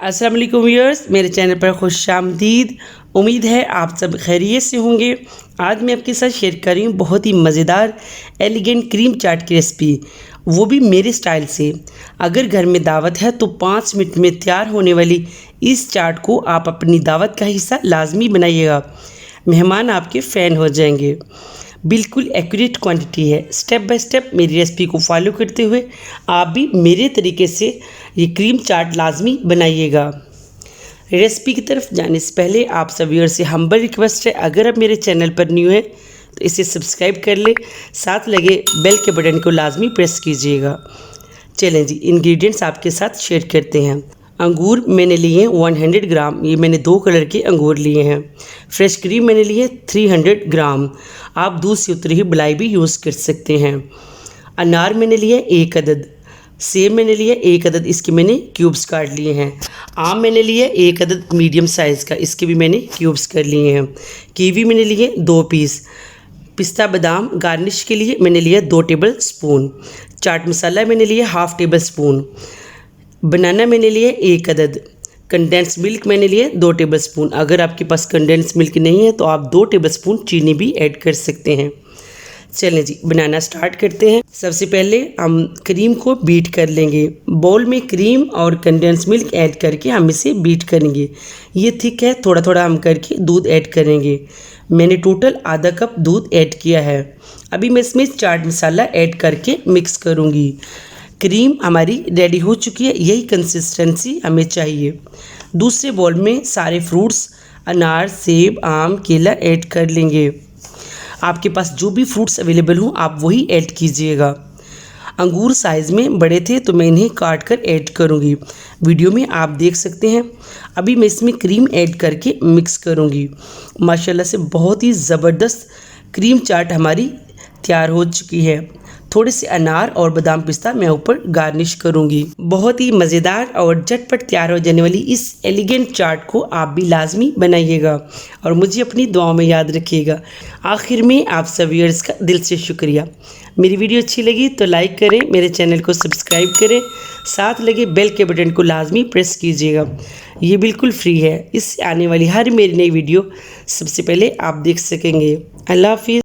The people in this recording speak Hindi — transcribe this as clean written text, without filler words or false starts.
अस्सलाम वालेकुम व्यूअर्स, मेरे चैनल पर खुश आमदीद। उम्मीद है आप सब खैरियत से होंगे। आज मैं आपके साथ शेयर कर रही हूँ बहुत ही मज़ेदार एलिगेंट क्रीम चाट की रेसिपी, वो भी मेरे स्टाइल से। अगर घर में दावत है तो 5 मिनट में तैयार होने वाली इस चाट को आप अपनी दावत का हिस्सा लाजमी बनाइएगा, मेहमान आपके फ़ैन हो जाएंगे। बिल्कुल एक्यूरेट क्वांटिटी है। स्टेप बाय स्टेप मेरी रेसिपी को फॉलो करते हुए आप भी मेरे तरीके से ये क्रीम चाट लाजमी बनाइएगा। रेसिपी की तरफ जाने से पहले आप सब व्यूअर से हम्बल रिक्वेस्ट है, अगर आप मेरे चैनल पर न्यू है तो इसे सब्सक्राइब कर ले, साथ लगे बेल के बटन को लाजमी प्रेस कीजिएगा। चलें जी, इंग्रेडिएंट्स आपके साथ शेयर करते हैं। अंगूर मैंने लिए हैं 100 ग्राम, ये मैंने 2 कलर के अंगूर लिए हैं। फ्रेश क्रीम मैंने लिए 300 ग्राम, आप दूध से उतरी हुई मलाई भी यूज़ कर सकते हैं। अनार मैंने लिए 1 अदद, सेब मैंने लिए 1 अदद, इसके मैंने क्यूब्स काट लिए हैं। आम मैंने लिए 1 अदद मीडियम साइज़ का, इसके भी मैंने क्यूब्स कर लिए हैं। कीवी मैंने लिए 2 पीस। पिस्ता बादाम गार्निश के लिए मैंने लिया 2 टेबल स्पून। चाट मसाला मैंने लिया 1/2 टेबल स्पून। बनाना मैंने लिए 1 अदद। कंडेंस मिल्क मैंने लिए 2 टेबल स्पून। अगर आपके पास कंडेंस मिल्क नहीं है तो आप 2 टेबल स्पून चीनी भी ऐड कर सकते हैं। चलें जी, बनाना स्टार्ट करते हैं। सबसे पहले हम क्रीम को बीट कर लेंगे। बाउल में क्रीम और कंडेंस मिल्क ऐड करके हम इसे बीट करेंगे। ये थिक है, थोड़ा थोड़ा हम करके दूध ऐड करेंगे। मैंने टोटल आधा कप दूध ऐड किया है। अभी मैं इसमें चाट मसाला ऐड करके मिक्स करूँगी। क्रीम हमारी रेडी हो चुकी है, यही कंसिस्टेंसी हमें चाहिए। दूसरे बाउल में सारे फ्रूट्स अनार, सेब, आम, केला ऐड कर लेंगे। आपके पास जो भी फ्रूट्स अवेलेबल हो आप वही ऐड कीजिएगा। अंगूर साइज़ में बड़े थे तो मैं इन्हें काट कर ऐड करूँगी, वीडियो में आप देख सकते हैं। अभी मैं इसमें क्रीम ऐड करके मिक्स करूँगी। माशाल्लाह से बहुत ही ज़बरदस्त क्रीम चाट हमारी तैयार हो चुकी है। थोड़े से अनार और बादाम पिस्ता मैं ऊपर गार्निश करूँगी। बहुत ही मज़ेदार और झटपट तैयार हो जाने वाली इस एलिगेंट चाट को आप भी लाजमी बनाइएगा और मुझे अपनी दुआओं में याद रखिएगा। आखिर में आप सब व्यूअर्स का दिल से शुक्रिया। मेरी वीडियो अच्छी लगी तो लाइक करें, मेरे चैनल को सब्सक्राइब करें, साथ लगे बेल के बटन को लाजमी प्रेस कीजिएगा। ये बिल्कुल फ्री है, इससे आने वाली हर मेरी नई वीडियो सबसे पहले आप देख सकेंगे। अल्लाह हाफिज़।